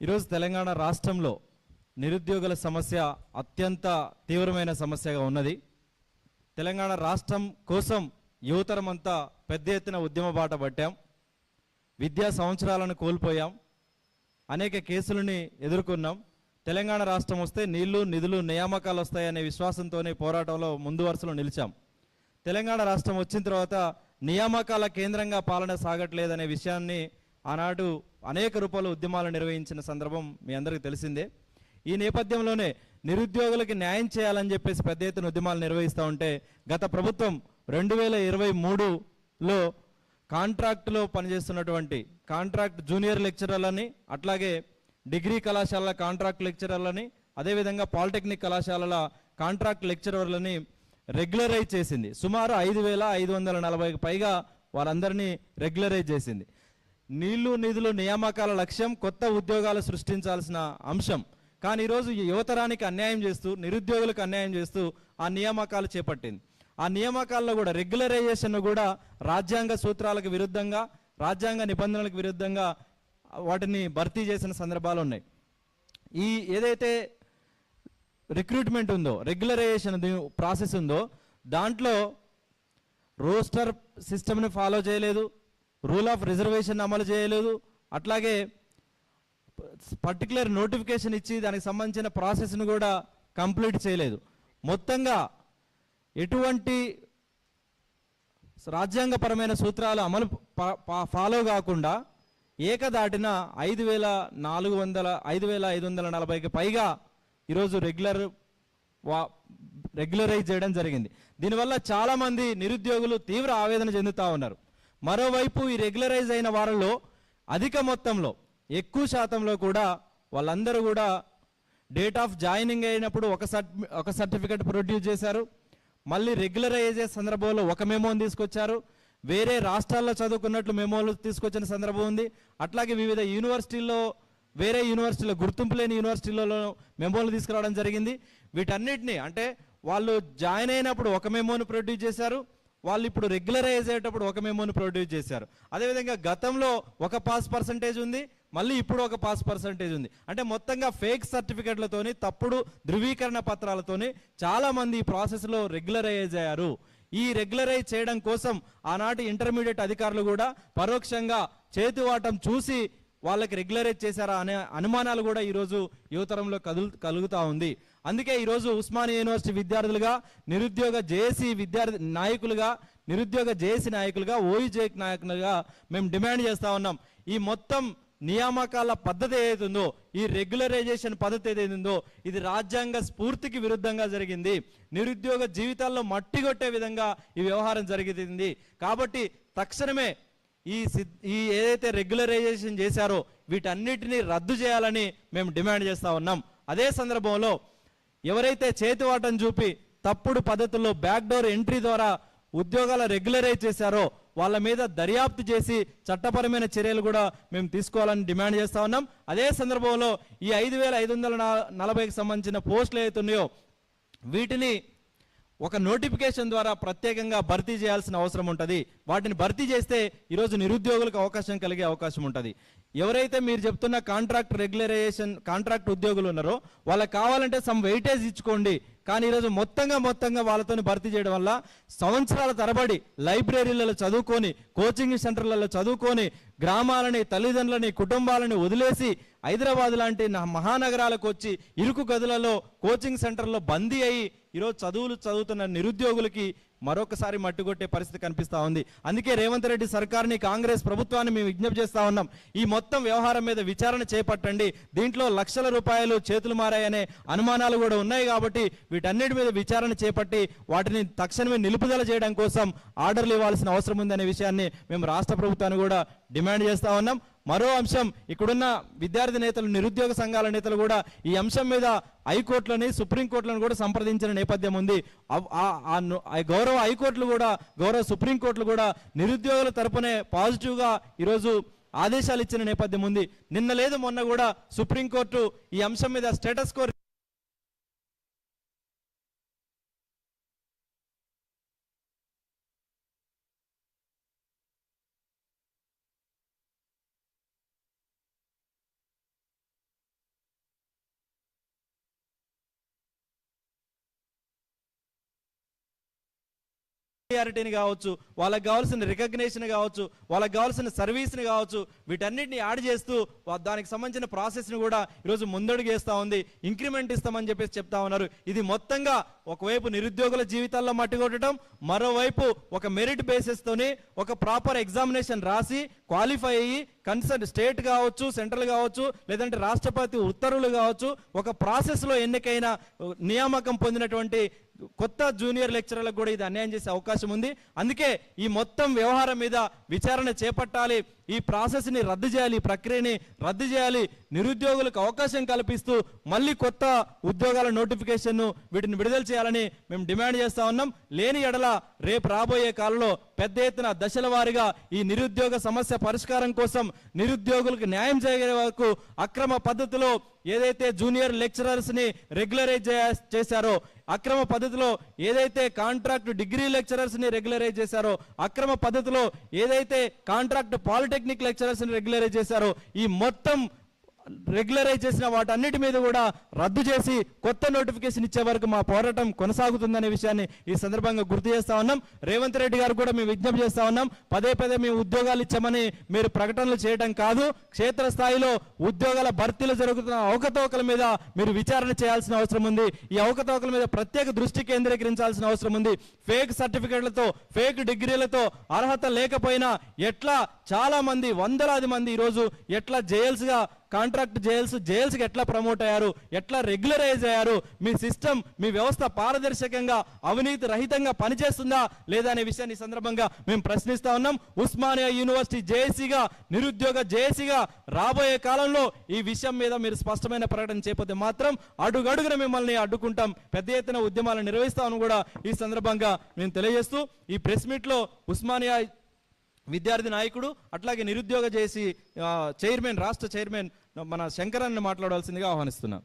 ఈరోజు తెలంగాణ రాష్ట్రంలో నిరుద్యోగుల సమస్య అత్యంత తీవ్రమైన సమస్యగా ఉన్నది. తెలంగాణ రాష్ట్రం కోసం యువతరమంతా పెద్ద ఎత్తున ఉద్యమ బాట పట్టాం. విద్యా సంవత్సరాలను కోల్పోయాం. అనేక కేసులని ఎదుర్కొన్నాం. తెలంగాణ రాష్ట్రం వస్తే నీళ్లు నిధులు నియామకాలు వస్తాయనే విశ్వాసంతోనే పోరాటంలో ముందు వరుసలో నిలిచాం. తెలంగాణ రాష్ట్రం వచ్చిన తర్వాత నియామకాల కేంద్రంగా పాలన సాగట్లేదనే విషయాన్ని ఆనాడు అనేక రూపాయల ఉద్యమాలు నిర్వహించిన సందర్భం మీ అందరికీ తెలిసిందే. ఈ నేపథ్యంలోనే నిరుద్యోగులకి న్యాయం చేయాలని చెప్పేసి పెద్ద ఎత్తున ఉద్యమాలు నిర్వహిస్తూ ఉంటే గత ప్రభుత్వం 2023లో కాంట్రాక్టులో పనిచేస్తున్నటువంటి కాంట్రాక్ట్ జూనియర్ లెక్చరర్లని, అట్లాగే డిగ్రీ కళాశాలల కాంట్రాక్ట్ లెక్చరర్లని, అదేవిధంగా పాలిటెక్నిక్ కళాశాలల కాంట్రాక్ట్ లెక్చరర్లని రెగ్యులరైజ్ చేసింది. సుమారు 5,540కి పైగా వారందరినీ రెగ్యులరైజ్ చేసింది. నీళ్లు నిధులు నియామకాల లక్ష్యం కొత్త ఉద్యోగాలు సృష్టించాల్సిన అంశం. కానీ ఈరోజు యువతరానికి అన్యాయం చేస్తూ, నిరుద్యోగులకు అన్యాయం చేస్తూ ఆ నియామకాలు చేపట్టింది. ఆ నియామకాల్లో కూడా రెగ్యులరైజేషన్ కూడా రాజ్యాంగ సూత్రాలకు విరుద్ధంగా, రాజ్యాంగ నిబంధనలకు విరుద్ధంగా వాటిని భర్తీ చేసిన సందర్భాలు ఉన్నాయి. ఈ ఏదైతే రిక్రూట్మెంట్ ఉందో, రెగ్యులరైజేషన్ ప్రాసెస్ ఉందో, దాంట్లో రోస్టర్ సిస్టమ్ని ఫాలో చేయలేదు, రూల్ ఆఫ్ రిజర్వేషన్ అమలు చేయలేదు, అట్లాగే పర్టికులర్ నోటిఫికేషన్ ఇచ్చి దానికి సంబంధించిన ప్రాసెస్ను కూడా కంప్లీట్ చేయలేదు. మొత్తంగా ఎటువంటి రాజ్యాంగపరమైన సూత్రాలు అమలు ఫాలో కాకుండా ఏకదాటిన 5,540కి పైగా ఈరోజు రెగ్యులరైజ్ చేయడం జరిగింది. దీనివల్ల చాలామంది నిరుద్యోగులు తీవ్ర ఆవేదన చెందుతూ ఉన్నారు. మరోవైపు ఈ రెగ్యులరైజ్ అయిన వారిలో అధిక మొత్తంలో, ఎక్కువ శాతంలో కూడా వాళ్ళందరూ కూడా డేట్ ఆఫ్ జాయినింగ్ అయినప్పుడు ఒక సర్టిఫికెట్ ప్రొడ్యూస్ చేశారు. మళ్ళీ రెగ్యులరైజ్ సందర్భంలో ఒక మెమోని తీసుకొచ్చారు. వేరే రాష్ట్రాల్లో చదువుకున్నట్లు మెమోలు తీసుకొచ్చిన సందర్భం ఉంది. అట్లాగే వివిధ యూనివర్సిటీల్లో, వేరే యూనివర్సిటీలో, గుర్తింపు లేని యూనివర్సిటీలలో మెమోలు తీసుకురావడం జరిగింది. వీటన్నిటిని అంటే వాళ్ళు జాయిన్ అయినప్పుడు ఒక మెమోని ప్రొడ్యూస్ చేశారు, వాళ్ళు ఇప్పుడు రెగ్యులరైజ్ అయ్యేటప్పుడు ఒక మెమోని ప్రొడ్యూస్ చేశారు. అదేవిధంగా గతంలో ఒక పాస్ పర్సంటేజ్ ఉంది, మళ్ళీ ఇప్పుడు ఒక పాస్ పర్సంటేజ్ ఉంది. అంటే మొత్తంగా ఫేక్ సర్టిఫికెట్లతోని, తప్పుడు ధృవీకరణ పత్రాలతోని చాలామంది ఈ ప్రాసెస్లో రెగ్యులరైజ్ అయ్యారు. ఈ రెగ్యులరైజ్ చేయడం కోసం ఆనాటి ఇంటర్మీడియట్ అధికారులు కూడా పరోక్షంగా చేతివాటం చూసి వాళ్ళకి రెగ్యులరైజ్ చేశారా అనే అనుమానాలు కూడా ఈరోజు యువతరంలో కలుగుతూ ఉంది. అందుకే ఈరోజు ఉస్మానియా యూనివర్సిటీ విద్యార్థులుగా, నిరుద్యోగ జేఏసీ విద్యార్థి నాయకులుగా, నిరుద్యోగ జేఏసీ నాయకులుగా, ఓయూజేక్ నాయకులుగా మేము డిమాండ్ చేస్తూ ఉన్నాం. ఈ మొత్తం నియామకాల పద్ధతి ఏదైతుందో, ఈ రెగ్యులరైజేషన్ పద్ధతి ఏదైతుందో, ఇది రాజ్యాంగ స్ఫూర్తికి విరుద్ధంగా జరిగింది. నిరుద్యోగ జీవితాల్లో మట్టి కొట్టే విధంగా ఈ వ్యవహారం జరిగింది. కాబట్టి తక్షణమే ఈ ఏదైతే రెగ్యులరైజేషన్ చేశారో వీటన్నిటిని రద్దు చేయాలని మేము డిమాండ్ చేస్తూ ఉన్నాం. అదే సందర్భంలో ఎవరైతే చేతివాటం చూపి తప్పుడు పద్ధతుల్లో బ్యాక్డోర్ ఎంట్రీ ద్వారా ఉద్యోగాల రెగ్యులరైజ్ చేశారో వాళ్ళ మీద దర్యాప్తు చేసి చట్టపరమైన చర్యలు కూడా మేము తీసుకోవాలని డిమాండ్ చేస్తూ ఉన్నాం. అదే సందర్భంలో ఈ 5,540కి సంబంధించిన పోస్టులు ఏవైతున్నాయో వీటిని ఒక నోటిఫికేషన్ ద్వారా ప్రత్యేకంగా భర్తీ చేయాల్సిన అవసరం ఉంటుంది. వాటిని భర్తీ చేస్తే ఈరోజు నిరుద్యోగులకు అవకాశం కలిగే అవకాశం ఉంటుంది. ఎవరైతే మీరు చెప్తున్న కాంట్రాక్ట్ రెగ్యులరైజేషన్ కాంట్రాక్ట్ ఉద్యోగులు ఉన్నారో వాళ్ళకి కావాలంటే సమ్ వెయిటేజ్ ఇచ్చుకోండి. కానీ ఈరోజు మొత్తంగా వాళ్ళతో భర్తీ చేయడం వల్ల సంవత్సరాల తరబడి లైబ్రరీలలో చదువుకొని, కోచింగ్ సెంటర్లలో చదువుకొని, గ్రామాలని, తల్లిదండ్రులని, కుటుంబాలని వదిలేసి హైదరాబాద్ లాంటి మహానగరాలకు వచ్చి ఇరుకు గదులలో కోచింగ్ సెంటర్లో బందీ అయ్యి ఈరోజు చదువులు చదువుతున్న నిరుద్యోగులకి మరొకసారి మట్టుకొట్టే పరిస్థితి కనిపిస్తూ ఉంది. అందుకే రేవంత్ రెడ్డి సర్కార్ని, కాంగ్రెస్ ప్రభుత్వాన్ని మేము విజ్ఞప్తి చేస్తూ ఉన్నాం. ఈ మొత్తం వ్యవహారం మీద విచారణ చేపట్టండి. దీంట్లో లక్షల రూపాయలు చేతులు మారాయనే అనుమానాలు కూడా ఉన్నాయి. కాబట్టి వీటన్నిటి మీద విచారణ చేపట్టి వాటిని తక్షణమే నిలుపుదల చేయడం కోసం ఆర్డర్లు ఇవ్వాల్సిన అవసరం ఉందనే విషయాన్ని మేము రాష్ట్ర ప్రభుత్వాన్ని కూడా డిమాండ్ చేస్తూ ఉన్నాం. మరో అంశం, ఇక్కడున్న విద్యార్థి నేతలు, నిరుద్యోగ సంఘాల నేతలు కూడా ఈ అంశం మీద హైకోర్టులని, సుప్రీంకోర్టులను కూడా సంప్రదించిన నేపథ్యం ఉంది. గౌరవ హైకోర్టులు కూడా, గౌరవ సుప్రీంకోర్టులు కూడా నిరుద్యోగుల తరపునే పాజిటివ్గా ఈరోజు ఆదేశాలు ఇచ్చిన నేపథ్యం ఉంది. నిన్న లేదు మొన్న కూడా సుప్రీంకోర్టు ఈ అంశం మీద స్టేటస్ కో క్లియారిటీని కావచ్చు, వాళ్ళకి కావాల్సిన రికగ్నేషన్ కావచ్చు, వాళ్ళకి కావాల్సిన సర్వీస్ని కావచ్చు, వీటన్నిటిని యాడ్ చేస్తూ దానికి సంబంధించిన ప్రాసెస్ని కూడా ఈరోజు ముందడుగు వేస్తూ ఉంది. ఇంక్రిమెంట్ ఇస్తామని చెప్పేసి చెప్తా ఉన్నారు. ఇది మొత్తంగా ఒకవైపు నిరుద్యోగుల జీవితాల్లో మట్టి కొట్టడం, మరోవైపు ఒక మెరిట్ బేసిస్తోని ఒక ప్రాపర్ ఎగ్జామినేషన్ రాసి క్వాలిఫై అయ్యి కన్సర్న్ స్టేట్ కావచ్చు, సెంట్రల్ కావచ్చు, లేదంటే రాష్ట్రపతి ఉత్తర్వులు కావచ్చు, ఒక ప్రాసెస్లో ఎన్నికైన నియామకం పొందినటువంటి కొత్త జూనియర్ లెక్చరర్లకు కూడా ఇది అన్యాయం చేసే అవకాశం ఉంది. అందుకే ఈ మొత్తం వ్యవహారం మీద విచారణ చేపట్టాలి, ఈ ప్రాసెస్ని రద్దు చేయాలి, ఈ ప్రక్రియని రద్దు చేయాలి, నిరుద్యోగులకు అవకాశం కల్పిస్తూ మళ్ళీ కొత్త ఉద్యోగాల నోటిఫికేషన్ను వీటిని విడుదల చేయాలని మేము డిమాండ్ చేస్తా ఉన్నాం. లేని ఎడల రేపు రాబోయే కాలంలో పెద్ద ఎత్తున దశల వారీగా ఈ నిరుద్యోగ సమస్య పరిష్కారం కోసం, నిరుద్యోగులకు న్యాయం చేయగలిగే వరకు అక్రమ పద్ధతిలో ఏదైతే జూనియర్ లెక్చరర్స్ ని రెగ్యులరైజ్ చేశారో, అక్రమ పద్ధతిలో ఏదైతే కాంట్రాక్ట్ డిగ్రీ లెక్చరర్స్ ని రెగ్యులరైజ్ చేశారో, అక్రమ పద్ధతిలో ఏదైతే కాంట్రాక్ట్ పాలిటెక్నిక్ లెక్చరర్స్ ని రెగ్యులరైజ్ చేశారో, ఈ మొత్తం రెగ్యులరైజ్ చేసిన వాటన్నిటి మీద కూడా రద్దు చేసి కొత్త నోటిఫికేషన్ ఇచ్చే వరకు మా పోరాటం కొనసాగుతుందనే విషయాన్ని ఈ సందర్భంగా గుర్తు చేస్తా ఉన్నాం. రేవంత్ రెడ్డి గారు కూడా మేము విజ్ఞప్తి చేస్తా ఉన్నాం, పదే పదే మేము ఉద్యోగాలు ఇచ్చామని మీరు ప్రకటనలు చేయడం కాదు, క్షేత్రస్థాయిలో ఉద్యోగాల భర్తీలు జరుగుతున్న అవకతవకల మీద మీరు విచారణ చేయాల్సిన అవసరం ఉంది. ఈ అవకతవకల మీద ప్రత్యేక దృష్టి కేంద్రీకరించాల్సిన అవసరం ఉంది. ఫేక్ సర్టిఫికెట్లతో, ఫేక్ డిగ్రీలతో అర్హత లేకపోయినా ఎట్లా చాలా మంది, వందలాది మంది ఈరోజు ఎట్లా జైల్స్గా, కాంట్రాక్ట్ జైల్స్కి ఎట్లా ప్రమోట్ అయ్యారు, ఎట్లా రెగ్యులరైజ్ అయ్యారు, మీ సిస్టమ్, మీ వ్యవస్థ పారదర్శకంగా, అవినీతి రహితంగా పనిచేస్తుందా లేదా అనే విషయాన్ని ఈ సందర్భంగా మేము ప్రశ్నిస్తా ఉన్నాం. ఉస్మానియా యూనివర్సిటీ జేఏసీగా, నిరుద్యోగ జేఏసీగా రాబోయే కాలంలో ఈ విషయం మీద మీరు స్పష్టమైన ప్రకటన చేయకపోతే మాత్రం అడుగడుగున మిమ్మల్ని అడ్డుకుంటాం, పెద్ద ఎత్తున ఉద్యమాలు నిర్వహిస్తామని కూడా ఈ సందర్భంగా మేము తెలియజేస్తూ, ఈ ప్రెస్ మీట్లో ఉస్మానియా విద్యార్థి నాయకుడు అట్లాగే నిరుద్యోగ జేఏసీ చైర్మన్, రాష్ట్ర చైర్మన్ మన శంకరన్ మాట్లాడాల్సిందిగా ఆహ్వానిస్తున్నాం.